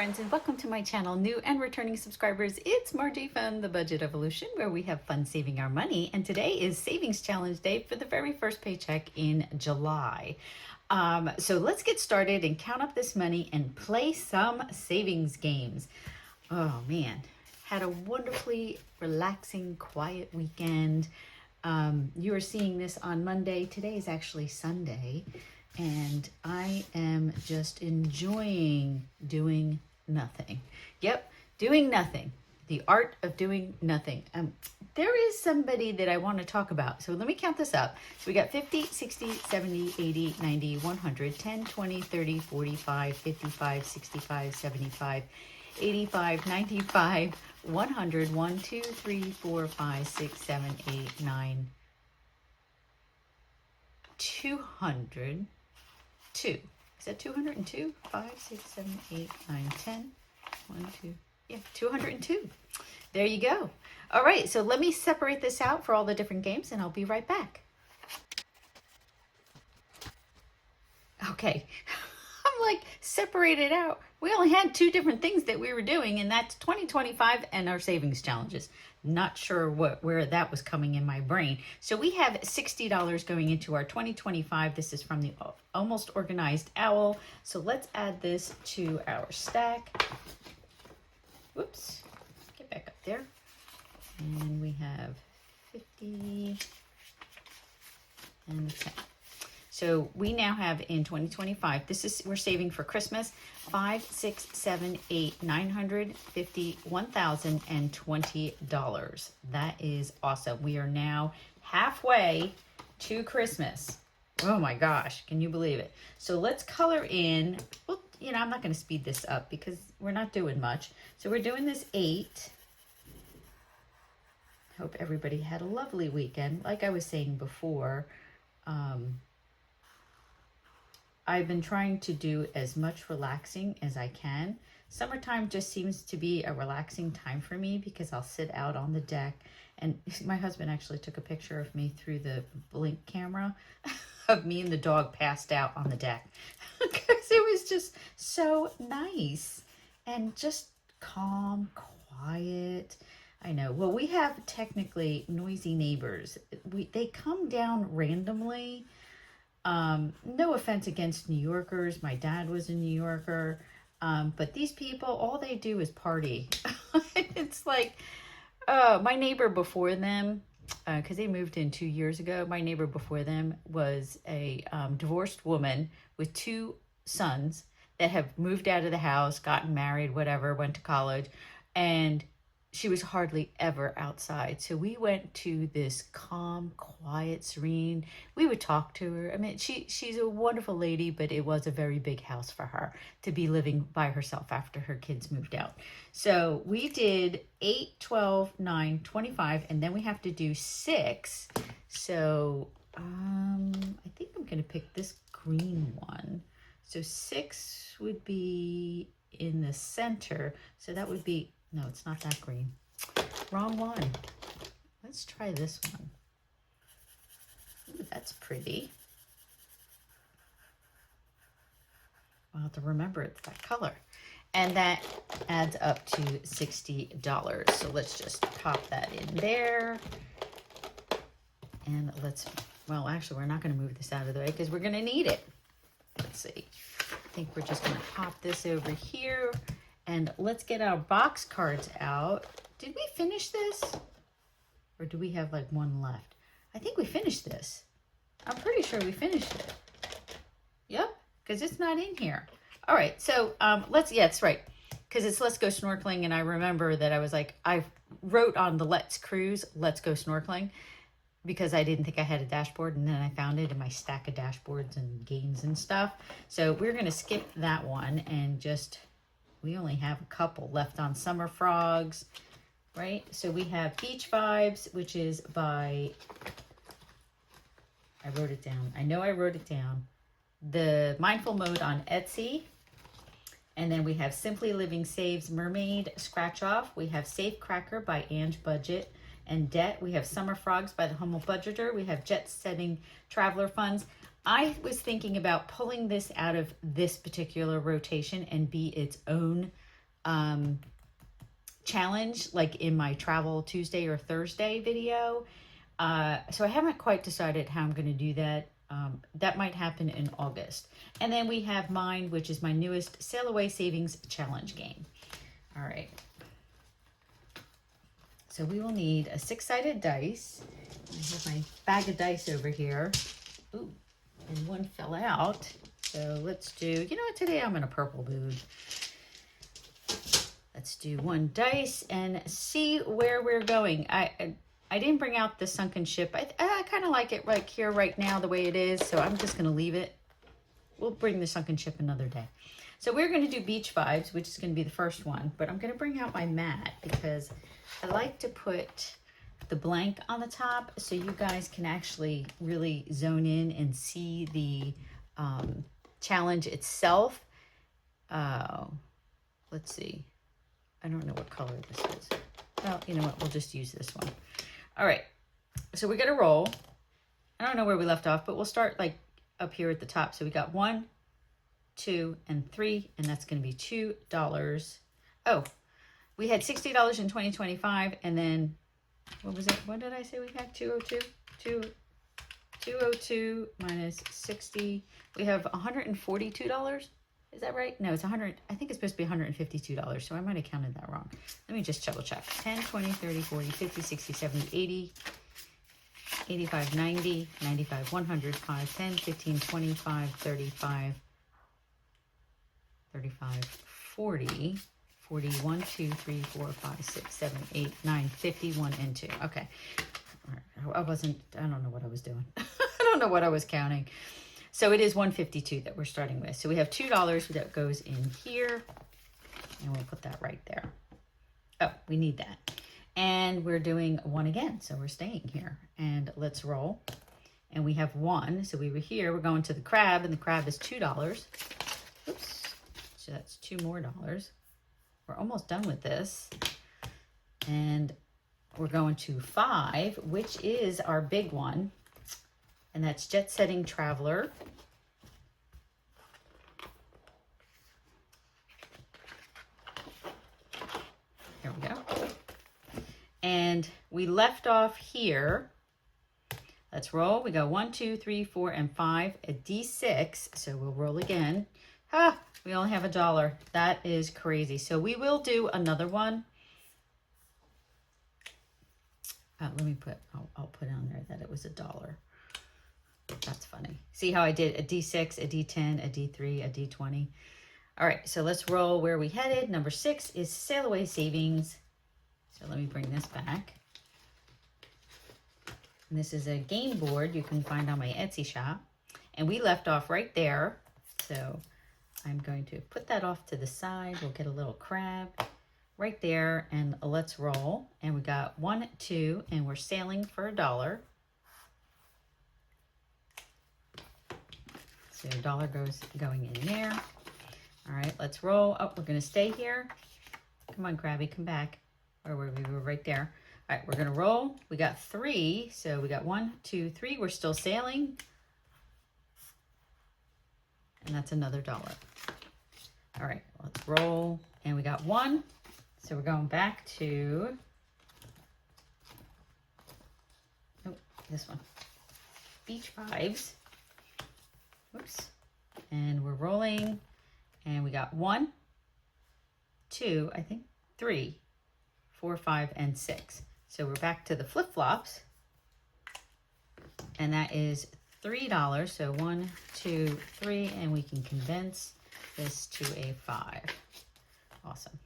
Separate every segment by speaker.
Speaker 1: friends, and welcome to my channel. New and returning subscribers, it's Margie Fun, the Budget Evolution, where we have fun saving our money. And today is Savings Challenge Day for the very first paycheck in July. So let's get started and count up this money and play some savings games. Oh man, had a wonderfully relaxing, quiet weekend. You are seeing this on Monday. Today is actually Sunday. And I am just enjoying doing nothing. Yep, doing nothing. The art of doing nothing. There is somebody that I want to talk about. So let me count this up. So we got 50, 60, 70, 80, 90, 100, 10, 20, 30, 45, 55, 65, 75, 85, 95, 100, 1, 2, 3, 4, 5, 6, 7, 8, 9, 200. 2. Is that 202? 5, 6, 7, 8, 9, 10. 1, 2. Yeah, 202. There you go. All right, so let me separate this out for all the different games and I'll be right back. Okay. I'm like, separate it out. We only had two different things that we were doing, and that's 2025 and our savings challenges. Not sure where that was coming in my brain. So we have $60 going into our 2025. This is from the Almost Organized Owl. So let's add this to our stack. Whoops, get back up there. And we have 50 and 10. So we now have in 2025, we're saving for Christmas, 5, 6, 7, 8, 950, $1,020. That is awesome. We are now halfway to Christmas. Oh my gosh, can you believe it? So let's color in, well, I'm not going to speed this up because we're not doing much. So we're doing this 8. Hope everybody had a lovely weekend. Like I was saying before, I've been trying to do as much relaxing as I can. Summertime just seems to be a relaxing time for me because I'll sit out on the deck, and my husband actually took a picture of me through the Blink camera of me and the dog passed out on the deck because it was just so nice and just calm, quiet. I know. Well, we have technically noisy neighbors. They come down randomly. No offense against New Yorkers. My dad was a New Yorker. But these people, all they do is party. It's like, my neighbor before them, because they moved in 2 years ago, my neighbor before them was a divorced woman with 2 sons that have moved out of the house, gotten married, whatever, went to college, and she was hardly ever outside. So we went to this calm, quiet, serene. We would talk to her. I mean, she's a wonderful lady, but it was a very big house for her to be living by herself after her kids moved out. So we did 8, 12, 9, 25, and then we have to do 6. So I think I'm going to pick this green one. So 6 would be in the center. So that would be, no, it's not that green. Wrong one. Let's try this one. Ooh, that's pretty. I'll have to remember it's that color. And that adds up to $60. So let's just pop that in there. And well, actually, we're not going to move this out of the way because we're going to need it. Let's see. I think we're just going to pop this over here. And let's get our box cards out. Did we finish this? Or do we have like one left? I think we finished this. I'm pretty sure we finished it. Yep, because it's not in here. All right, so yeah, it's right. Because it's Let's Go Snorkeling, and I remember that I was like, I wrote on the Let's Cruise, Let's Go Snorkeling, because I didn't think I had a dashboard, and then I found it in my stack of dashboards and games and stuff. So we're going to skip that one and just... We only have a couple left on Summer Frogs, right? So we have Beach Vibes, which is by, I wrote it down. I know I wrote it down. The Mindful Mode on Etsy. And then we have Simply Living Saves Mermaid Scratch Off. We have Safe Cracker by Ange Budget and Debt. We have Summer Frogs by the Humble Budgeter. We have Jetsetting Traveler Funds. I was thinking about pulling this out of this particular rotation and be its own challenge, like in my Travel Tuesday or Thursday video. So I haven't quite decided how I'm going to do that. That might happen in August. And then we have mine, which is my newest Sail Away Savings Challenge game. All right. So we will need a 6-sided dice. I have my bag of dice over here. Ooh, and one fell out. So let's do, you know what, today I'm in a purple mood. Let's do 1 dice and see where we're going. I didn't bring out the sunken ship. I kind of like it right here, right now, the way it is. So I'm just going to leave it. We'll bring the sunken ship another day. So we're going to do beach vibes, which is going to be the first one. But I'm going to bring out my mat because I like to put the blank on the top so you guys can actually really zone in and see the challenge itself. Let's see. I don't know what color this is. Well, you know what? We'll just use this one. All right. So we're going to roll. I don't know where we left off, but we'll start like up here at the top. So we got 1, 2, and 3, and that's going to be $2. Oh, we had $60 in 2025, and then what was it? What did I say we had? 202? 202 minus 60. We have $142. Is that right? No, it's 100. I think it's supposed to be $152. So I might have counted that wrong. Let me just double check. 10, 20, 30, 40, 50, 60, 70, 80, 85, 90, 95, 100, 5, 10, 15, 25, 35, 40, 41, 2, 3, 4, 5, 6, 7, 8, 9, 50, 1, and 2. Okay. I don't know what I was doing. I don't know what I was counting. So it is 152 that we're starting with. So we have $2 that goes in here, and we'll put that right there. Oh, we need that. And we're doing 1 again, so we're staying here. And let's roll. And we have 1, so we were here. We're going to the crab, and the crab is $2. Oops, so that's $2 more. We're almost done with this. And we're going to 5, which is our big one. And that's Jetsetting Traveler. There we go. And we left off here. Let's roll. We go 1, 2, 3, 4, and 5. A D6. So we'll roll again. Ah, we only have $1. That is crazy. So we will do another one. Let me put, I'll put on there that it was $1. That's funny. See how I did a D6, a D10, a D3, a D20. All right, so let's roll where we headed. Number 6 is Sail Away Savings. So let me bring this back. And this is a game board you can find on my Etsy shop. And we left off right there. So I'm going to put that off to the side. We'll get a little crab right there. And let's roll. And we got 1, 2, and we're sailing for $1. So $1 going in there. All right, let's roll. Oh, we're going to stay here. Come on, Krabby, come back. Or we were right there. All right, we're going to roll. We got 3. So we got 1, 2, 3. We're still sailing. And that's another $1. All right, let's roll. And we got 1. So we're going back to, oh, this one. Beach Vibes. Whoops. And we're rolling. And we got 1, 2, I think 3, 4, 5, and 6. So we're back to the flip-flops. And that is $3. So 1, 2, 3, and we can condense this to a 5. Awesome.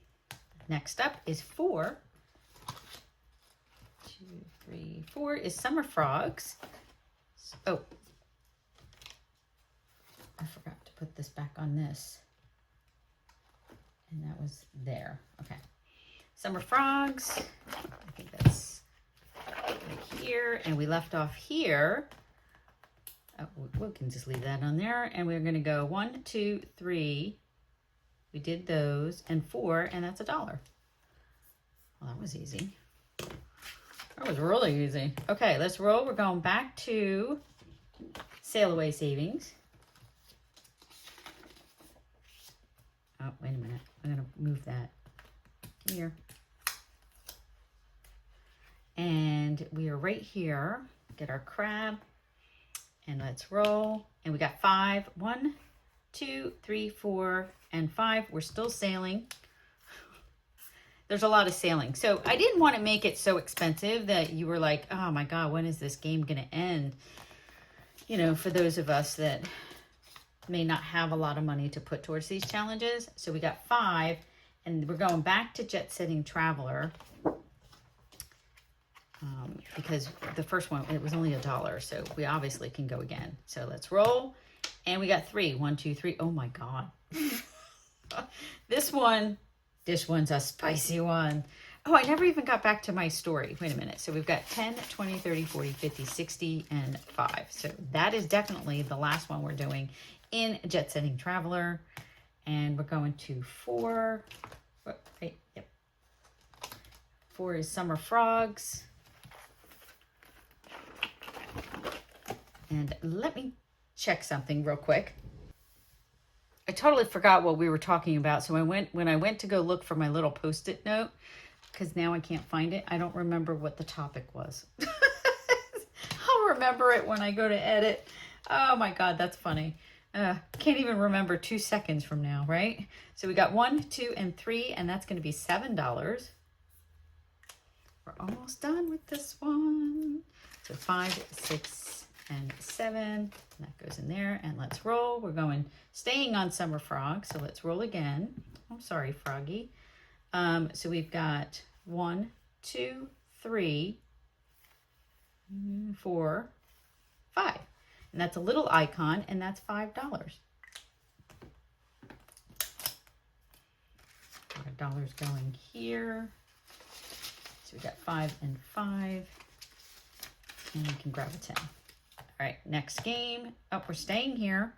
Speaker 1: Next up is 4. 2, 3, 4 is Summer Frogs. Oh, I forgot to put this back on this. And that was there. Okay. Summer Frogs. I think that's right here. And we left off here. Oh, we can just leave that on there. And we're going to go 1, 2, 3. We did those. And 4. And that's $1. Well, that was easy. That was really easy. Okay, let's roll. We're going back to Sail Away Savings. Oh, wait a minute. I'm going to move that. And we are right here. Get our crab and let's roll. And we got 5. 1, 2, 3, 4, and 5. We're still sailing. There's a lot of sailing. So I didn't want to make it so expensive that you were like, oh my God, when is this game going to end? You know, for those of us that may not have a lot of money to put towards these challenges. So we got 5, and we're going back to Jetsetting Traveler. Because the first one, it was only $1, so we obviously can go again. So let's roll, and we got 3. 1, 2, 3. Oh my God. This one's a spicy one. Oh, I never even got back to my story. Wait a minute. So we've got 10, 20, 30, 40, 50, 60, and 5. So that is definitely the last one we're doing in Jetsetting Traveler. And we're going to 4. Right, yep. 4 is Summer Frogs. And let me check something real quick. I totally forgot what we were talking about. So when I went to go look for my little Post-it note, because now I can't find it, I don't remember what the topic was. I'll remember it when I go to edit. Oh my God, that's funny. Can't even remember 2 seconds from now, right? So we got 1, 2, and 3, and that's going to be $7. We're almost done with this one. So 5, 6, and 7. And that goes in there. And let's roll. We're staying on Summer Frog. So let's roll again. I'm sorry, Froggy. So we've got 1, 2, 3, 4, 5. And that's a little icon, and that's $5. $5 going here. So we got 5 and 5. And we can grab a 10. All right, next game. Oh, we're staying here.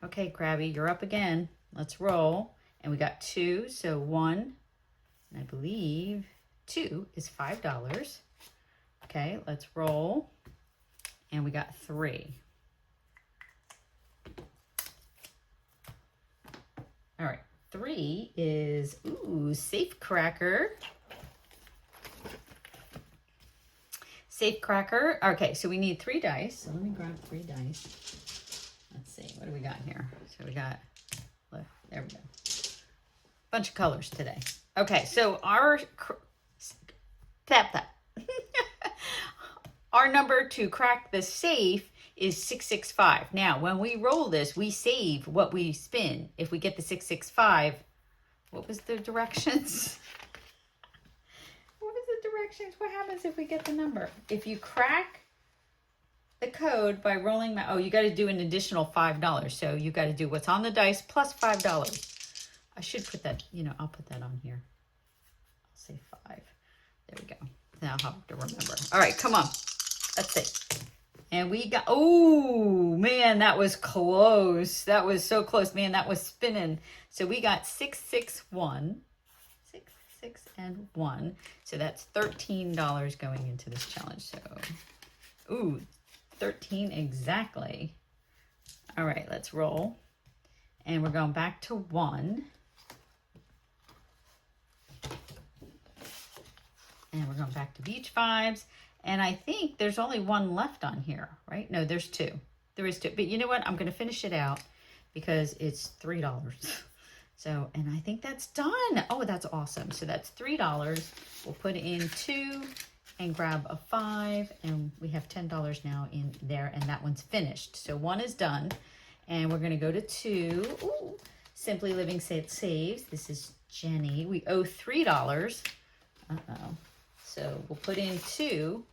Speaker 1: Okay, Krabby, you're up again. Let's roll. And we got 2, so 1, and I believe 2 is $5. Okay, let's roll. And we got 3. All right, 3 is, ooh, Safe Cracker. Safe Cracker. Okay, so we need 3 dice. So let me grab 3 dice. Let's see, what do we got here? So we got, look, there we go. Bunch of colors today. Okay, so our our number to crack the safe is 665. Now, when we roll this, we save what we spin. If we get the 665, what was the directions? What happens if we get the number? If you crack the code by rolling, oh, you got to do an additional $5. So you got to do what's on the dice plus $5. I should put that, I'll put that on here. I'll say 5. There we go. Now I'll have to remember. All right, come on. Let's see. And we got, oh, man, that was close. That was so close, man. That was spinning. So we got 661. 6 and 1. So that's $13 going into this challenge. So, ooh, 13 exactly. All right, let's roll. And we're going back to 1. And we're going back to beach vibes. And I think there's only 1 left on here, right? No, there's 2. There is 2. But you know what? I'm going to finish it out because it's $3. So, and I think that's done. Oh, that's awesome. So that's $3. We'll put in 2 and grab a 5. And we have $10 now in there. And that one's finished. So 1 is done. And we're going to go to 2. Ooh, Simply Living Saves. This is Jenny. We owe $3. Uh-oh. So we'll put in 2.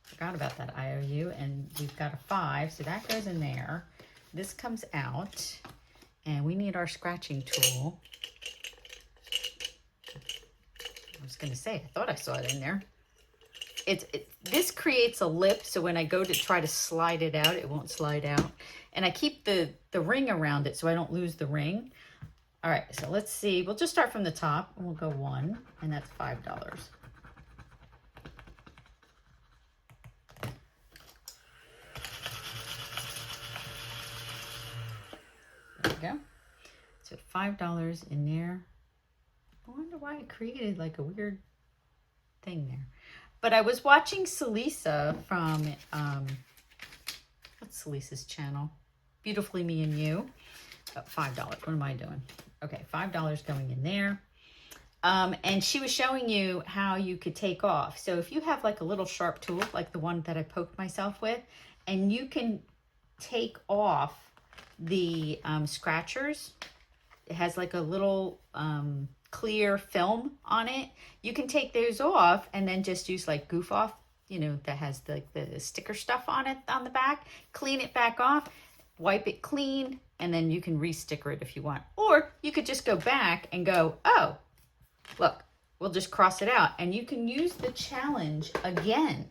Speaker 1: Forgot about that IOU. And we've got a 5. So that goes in there. This comes out. And we need our scratching tool. I was going to say, I thought I saw it in there. This creates a lip, so when I go to try to slide it out, it won't slide out. And I keep the ring around it so I don't lose the ring. All right, so let's see. We'll just start from the top, and we'll go 1, and that's $5. There we go. So $5 in there. I wonder why it created like a weird thing there. But I was watching Celisa from, what's Celisa's channel? Beautifully Me and You. $5. What am I doing? Okay, $5 going in there. And she was showing you how you could take off. So if you have like a little sharp tool, like the one that I poked myself with, and you can take off the scratchers, it has like a little clear film on it. You can take those off and then just use like goof off, you know, that has the sticker stuff on it on the back. Clean it back off, wipe it clean, and then you can re-sticker it if you want. Or you could just go back and go, oh, look, we'll just cross it out. And you can use the challenge again.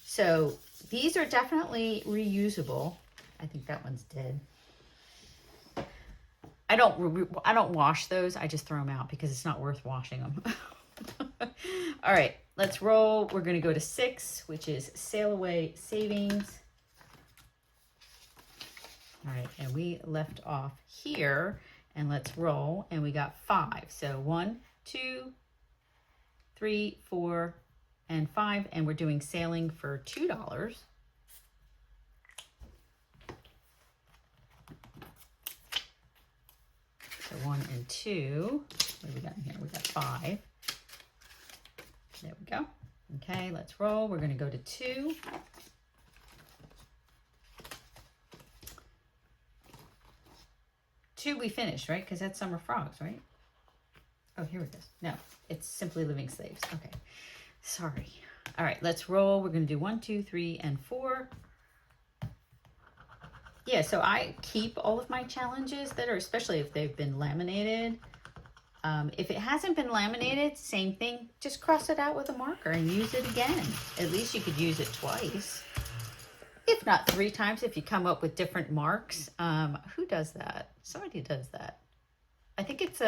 Speaker 1: So these are definitely reusable. I think that one's dead. I don't wash those. I just throw them out because it's not worth washing them. All right, let's roll. We're going to go to 6, which is Sail Away Savings. All right, and we left off here, and let's roll, and we got 5. So 1, 2, 3, 4, and 5, and we're doing sailing for $2. So 1 and 2. What do we got in here? We got 5. There we go. Okay, let's roll. We're going to go to 2. We finished, right? Because that's Summer Frogs, right? Oh, here it is. No, it's Simply Living Slaves. Okay, sorry. All right, let's roll. We're going to do 1, 2, 3, and 4. Yeah, so I keep all of my challenges that are, especially if they've been laminated. If it hasn't been laminated, same thing. Just cross it out with a marker and use it again. At least you could use it twice. If not 3 times, if you come up with different marks. Who does that? Somebody does that. I think it's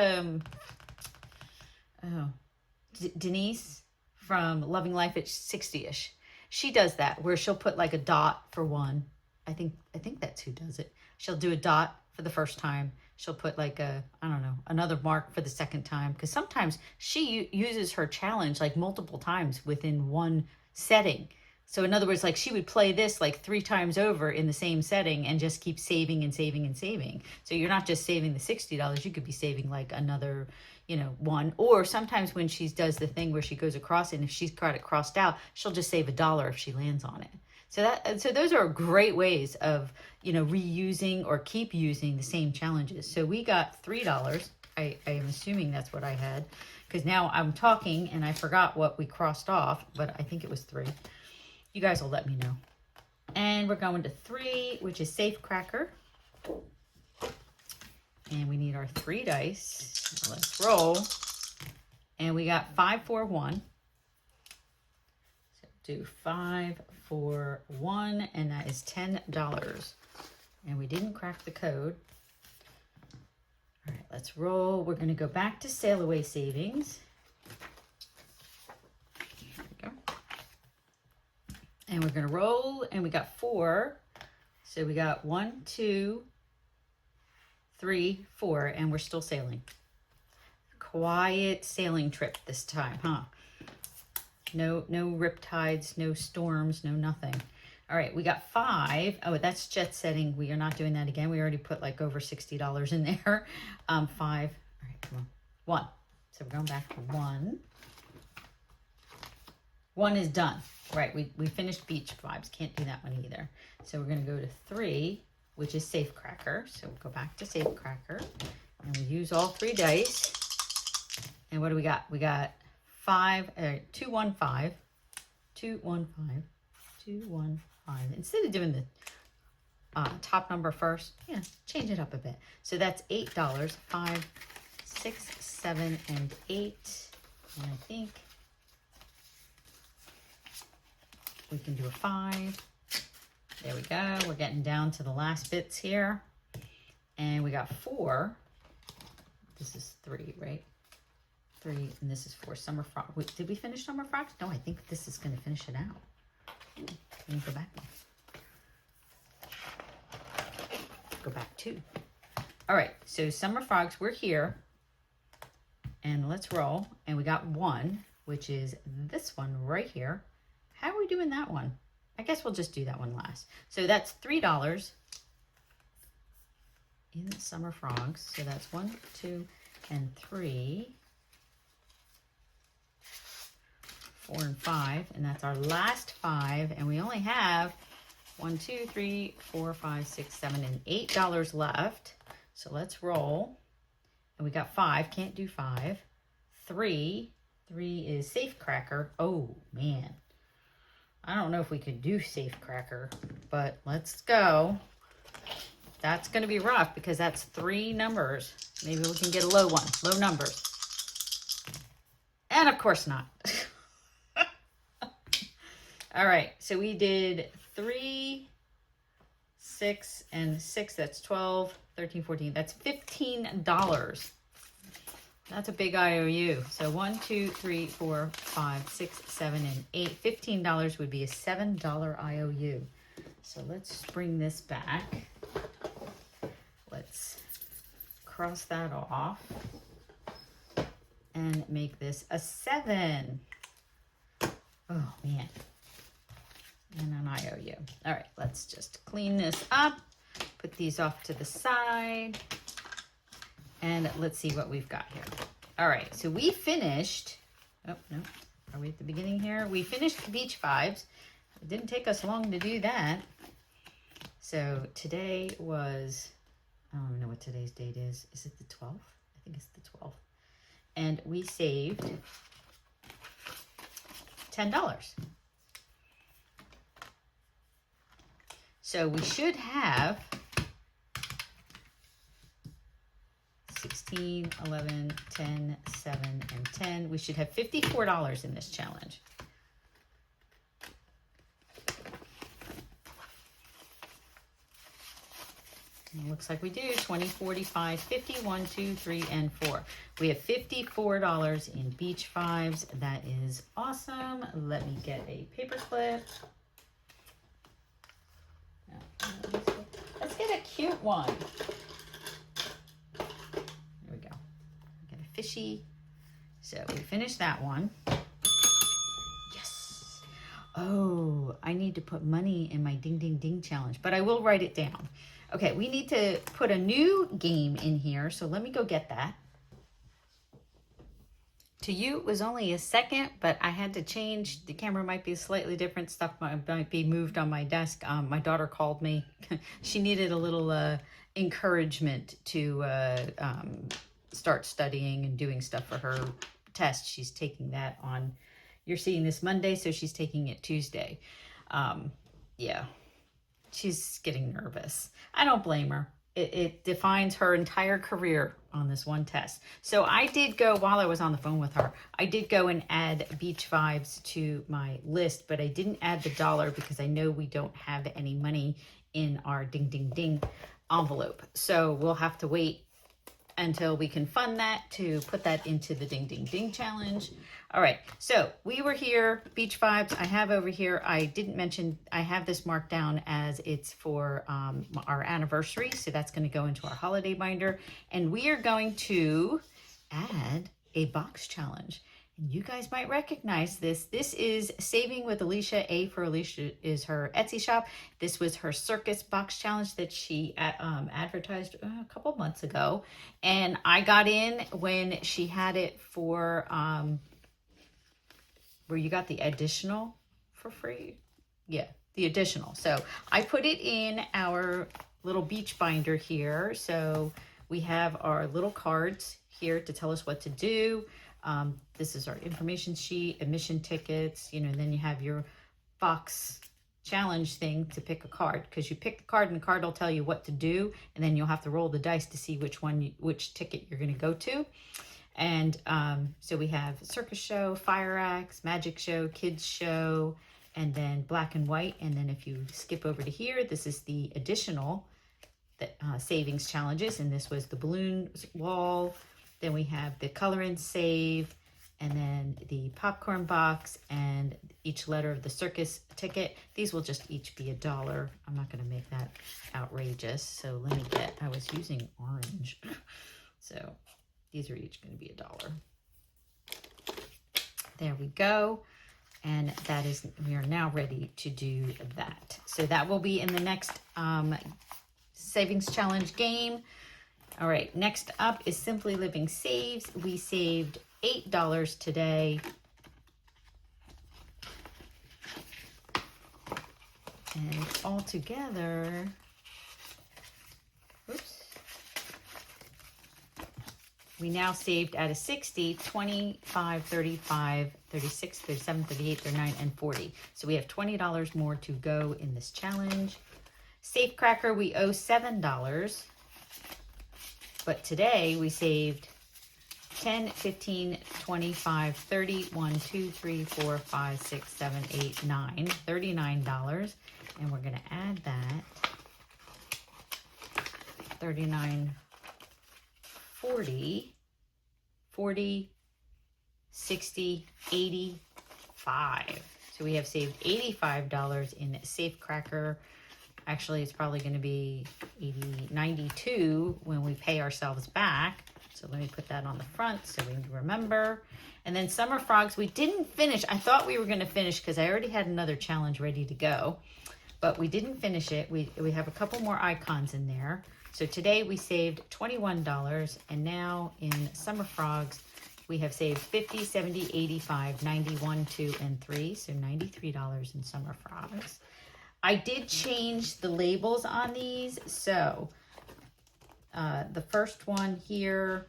Speaker 1: Denise from Loving Life at 60-ish. She does that where she'll put like a dot for 1. I think that's who does it. She'll do a dot for the first time. She'll put like a, I don't know, another mark for the second time. Because sometimes she uses her challenge like multiple times within one setting. So in other words, like she would play this like 3 times over in the same setting and just keep saving and saving and saving. So you're not just saving the $60, you could be saving like another, you know, 1. Or sometimes when she does the thing where she goes across, and if she's got it crossed out, she'll just save $1 if she lands on it. So those are great ways of, you know, reusing or keep using the same challenges. So we got $3. I am assuming that's what I had, because now I'm talking and I forgot what we crossed off, but I think it was 3. You guys will let me know. And we're going to 3, which is Safe Cracker. And we need our 3 dice. Now let's roll. And we got 5, 4, 1. So do 5, 4, 1, and that is $10. And we didn't crack the code. All right, let's roll. We're going to go back to Sail Away Savings. There we go. And we're going to roll, and we got 4. So we got 1, 2, 3, 4, and we're still sailing. Quiet sailing trip this time, huh? No riptides, no storms, no nothing. All right, we got 5. Oh, that's jet setting. We are not doing that again. We already put like over $60 in there. 5. All right, come on. 1. So we're going back to 1. 1 is done. Right, we finished Beach Vibes. Can't do that one either. So we're going to go to 3, which is Safe Cracker. So we'll go back to Safe Cracker. And we use all 3 dice. And what do we got? We got 2, 1, 5. 2, 1, 5. 2, 1, 5. Instead of doing the top number first, yeah, change it up a bit. So that's $8. 5, 6, 7, and 8. And I think we can do a 5. There we go. We're getting down to the last bits here. And we got 4. This is 3, right? 3, and this is 4. Summer Frog. Wait, did we finish Summer Frogs? No, I think this is going to finish it out. Let me go back. Go back 2. All right, so Summer Frogs, we're here. And let's roll. And we got 1, which is this one right here. we doing that one? I guess we'll just do that one last. So that's $3 in the Summer Frogs. So that's 1, 2, and 3. 4 and 5, and that's our last 5, and we only have 1, 2, 3, 4, 5, 6, 7, and $8 left. So let's roll. And we got 5, can't do 5. 3 is Safe Cracker. Oh man, I don't know if we could do Safe Cracker, but let's go. That's gonna be rough because that's 3 numbers. Maybe we can get a low one, low numbers. And of course not. All right, so we did 3, 6, and 6. That's 12, 13, 14. That's $15. That's a big IOU. So 1, 2, 3, 4, 5, 6, 7, and 8. $15 would be a $7 IOU. So let's bring this back. Let's cross that off and make this a 7. Oh man. And an IOU. All right, let's just clean this up, put these off to the side, and let's see what we've got here. All right, so we finished, oh no, are we at the beginning here? We finished the beach 5s. It didn't take us long to do that. So today was, I don't even know what today's date is. Is it the 12th? I think it's the 12th. And we saved $10. So we should have 16, 11, 10, 7, and 10. We should have $54 in this challenge. And it looks like we do 20, 45, 50, 1, 2, 3, and 4. We have $54 in beach 5s. That is awesome. Let me get a paper clip. Let's get a cute one. There we go. Get a fishy. So we finished that one. Yes. Oh, I need to put money in my ding ding ding challenge, but I will write it down. Okay, we need to put a new game in here, so let me go get that. To you, it was only a second, but I had to change. The camera might be slightly different. Stuff might be moved on my desk. My daughter called me. She needed a little encouragement to start studying and doing stuff for her test. She's taking that on, you're seeing this Monday, so she's taking it Tuesday. Yeah, she's getting nervous. I don't blame her. It defines her entire career on this one test. So I did go, while I was on the phone with her, I did go and add beach 5s to my list, but I didn't add the dollar because I know we don't have any money in our ding ding ding envelope. So we'll have to wait until we can fund that to put that into the ding ding ding challenge. All right, so we were here, beach 5s. I have over here, I didn't mention, I have this marked down as it's for our anniversary. So that's going to go into our holiday binder. And we are going to add a box challenge. And you guys might recognize this. This is Saving with Alicia. A for Alicia is her Etsy shop. This was her Circus box challenge that she advertised a couple months ago. And I got in when she had it for, where you got the additional for free. Yeah, the additional. So I put it in our little beach binder here. So we have our little cards here to tell us what to do. This is our information sheet, admission tickets, you know, and then you have your box challenge thing to pick a card, because you pick the card and the card will tell you what to do, and then you'll have to roll the dice to see which ticket you're going to go to. And so we have circus show, fire acts, magic show, kids show, and then black and white. And then if you skip over to here, this is the additional savings challenges, and this was the balloon wall. Then we have the color and save, and then the popcorn box, and each letter of the circus ticket. These will just each be $1. I'm not going to make that outrageous. So let me get, I was using orange. So these are each going to be $1. There we go. And that is, we are now ready to do that. So that will be in the next savings challenge game. All right, next up is Simply Living Saves. We saved $8 today. And all together, oops, we now saved out of 60, 25, 35, 36, 37, 38, 39, and 40. So we have $20 more to go in this challenge. Safecracker, we owe $7. But today we saved 10, 15, 25, 30, 1, 2, 3, 4, 5, 6, 7, 8, 9, $39. And we're going to add that 39, 40, 40, 60, 85. So we have saved $85 in Safecracker. Actually, it's probably going to be 92 when we pay ourselves back. So let me put that on the front so we remember. And then Summer Frogs, we didn't finish. I thought we were going to finish because I already had another challenge ready to go. But we didn't finish it. We have a couple more icons in there. So today we saved $21. And now in Summer Frogs, we have saved 50, 70, 85, 91, 2, and 3. So $93 in Summer Frogs. I did change the labels on these. So the first one here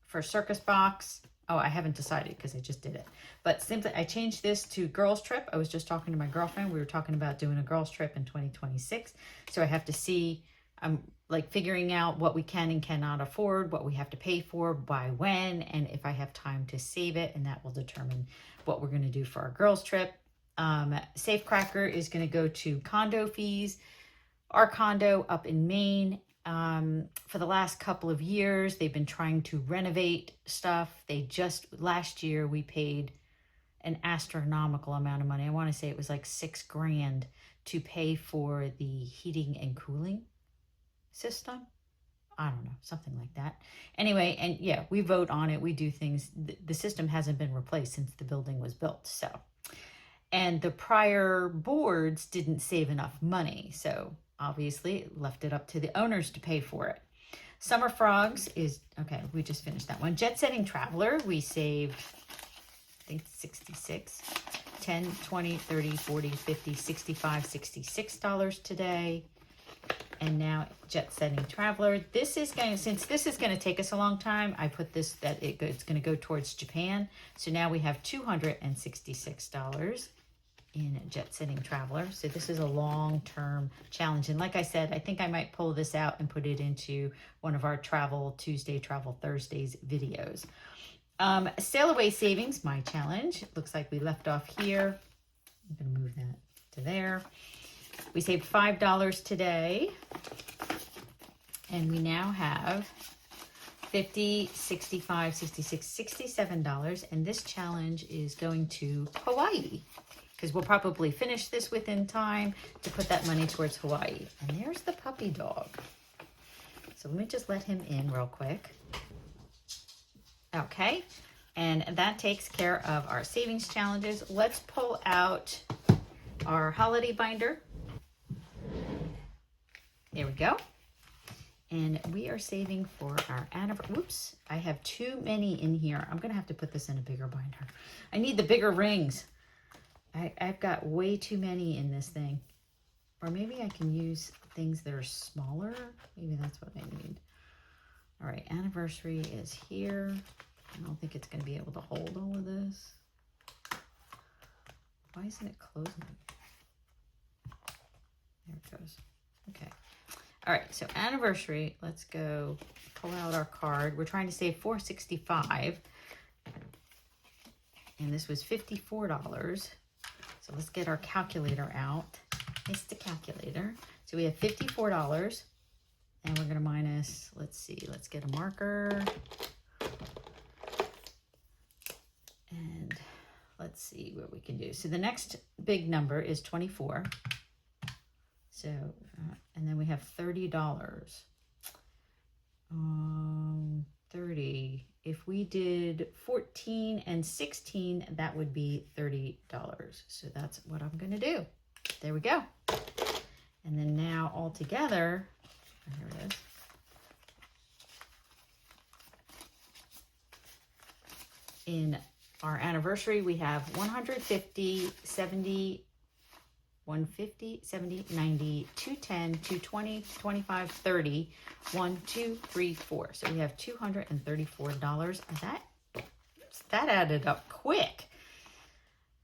Speaker 1: for Circus Box. Oh, I haven't decided because I just did it. But simply, I changed this to Girls Trip. I was just talking to my girlfriend. We were talking about doing a girls trip in 2026. So I have to see, I'm like figuring out what we can and cannot afford, what we have to pay for, by when, and if I have time to save it. And that will determine what we're going to do for our girls trip. Safecracker is going to go to condo fees. Our condo up in Maine. For the last couple of years, they've been trying to renovate stuff. Last year, we paid an astronomical amount of money. I want to say it was like $6,000 to pay for the heating and cooling system. I don't know, something like that. Anyway, and yeah, we vote on it. We do things. The system hasn't been replaced since the building was built. So, and the prior boards didn't save enough money. So obviously it left it up to the owners to pay for it. Summer Frogs is, okay, we just finished that one. Jetsetting Traveler, we saved, I think 66, 10, 20, 30, 40, 50, 65, $66 today. And now Jetsetting Traveler. This is going to, since this is going to take us a long time, I put this, that it's going to go towards Japan. So now we have $266 in Jetsetting Traveler. So this is a long-term challenge. And like I said, I think I might pull this out and put it into one of our Travel Tuesday, Travel Thursdays videos. Sail Away Savings, my challenge. It looks like we left off here. I'm going to move that to there. We saved $5 today. And we now have $50, $65, $66, $67. And this challenge is going to Hawaii, because we'll probably finish this within time to put that money towards Hawaii. And there's the puppy dog. So let me just let him in real quick. Okay, and that takes care of our savings challenges. Let's pull out our holiday binder. There we go. And we are saving for our anniversary. Whoops, I have too many in here. I'm gonna have to put this in a bigger binder. I need the bigger rings. I've got way too many in this thing. Or maybe I can use things that are smaller. Maybe that's what I need. All right, anniversary is here. I don't think it's going to be able to hold all of this. Why isn't it closing? There it goes. Okay. All right, so anniversary. Let's go pull out our card. We're trying to save $465. And this was $54. So let's get our calculator out. It's the calculator. So we have $54. And we're going to minus, let's see, let's get a marker. And let's see what we can do. So the next big number is 24. So, and then we have $30. 30 if we did 14 and 16, that would be $30. So that's what I'm going to do. There we go. And then now all together, here it is. In our anniversary, we have 150, 70, 150, 70, 90, 210, 220, 25, 30, 1, 2, 3, 4. So we have $234. That added up quick.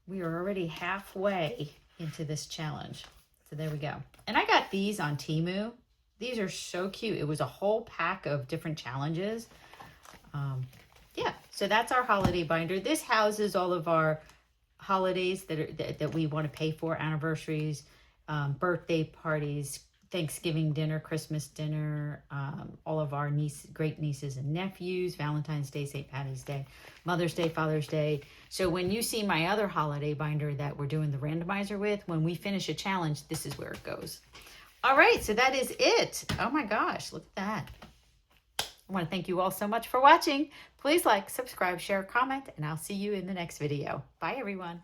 Speaker 1: We are already halfway into this challenge. So there we go. And I got these on Temu. These are so cute. It was a whole pack of different challenges. Yeah, so that's our holiday binder. This houses all of our holidays that we want to pay for, anniversaries, birthday parties, Thanksgiving dinner, Christmas dinner, all of our great nieces and nephews, Valentine's Day, St. Patty's Day, Mother's Day, Father's Day. So when you see my other holiday binder that we're doing the randomizer with, when we finish a challenge, this is where it goes. All right, so that is it. Oh my gosh, look at that. I want to thank you all so much for watching. Please like, subscribe, share, comment, and I'll see you in the next video. Bye, everyone.